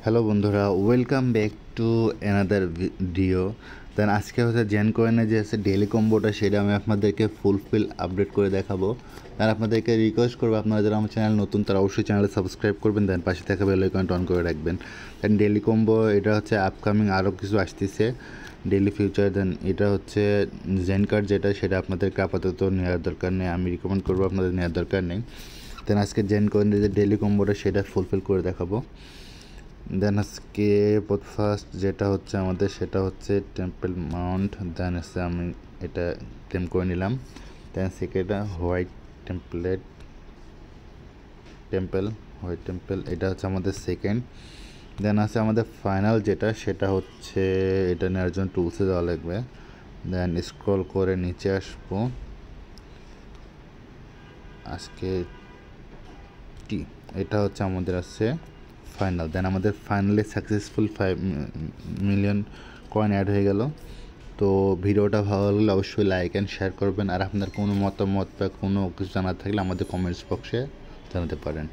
Hello বন্ধুরা, welcome back to another video. Then আজকে হচ্ছে জেন কয়েনের যে আছে ডেলি কম্বোটা, সেটা আমি আপনাদেরকে ফুলফিল আপডেট করে দেখাবো। আর আপনাদেরকে রিকোয়েস্ট করবো, আপনারা যারা আমার চ্যানেল নতুন তারা অবশ্যই চ্যানেলে সাবস্ক্রাইব করবেন, দেন পাশে থাকা বেল আইকনটা অন করে রাখবেন। দেন ডেলি কম্বো এটা হচ্ছে আপকামিং আরও কিছু আসতেছে ডেলি ফিউচার। দেন এটা হচ্ছে জেন কার্ড যেটা, সেটা আপনাদেরকে আপাতত নেওয়ার দরকার নেই, আমি রিকমেন্ড করবো আপনাদের নেওয়ার দরকার নেই। দেন আজকে জেন কয়েনের যে ডেলি কম্বোটা সেটা ফুলফিল করে দেখাবো। দেন আজকে ফার্স্ট যেটা হচ্ছে আমাদের, সেটা হচ্ছে টেম্পল মাউন্ট। দেন হচ্ছে আমি এটা ক্লেম করে নিলাম। দেন সেকেন্ডটা হোয়াইট হোয়াইট টেম্পল, এটা হচ্ছে আমাদের সেকেন্ড। দেন আছে আমাদের ফাইনাল যেটা, সেটা হচ্ছে এটা নেওয়ার জন্য টুলসে যাওয়া লাগবে। দেন স্ক্রল করে নিচে আসবো, আজকে এটা হচ্ছে আমাদের আছে ফাইনাল। দেন আমাদের finally successful 5 million coin add হয়ে গেল। তো ভিডিওটা ভালো লাগলে অবশ্যই লাইক অ্যান্ড শেয়ার করবেন। আর আপনার কোনো মতামত বা কোনো কিছু জানার থাকলে আমাদের কমেন্টস বক্সে জানাতে পারেন।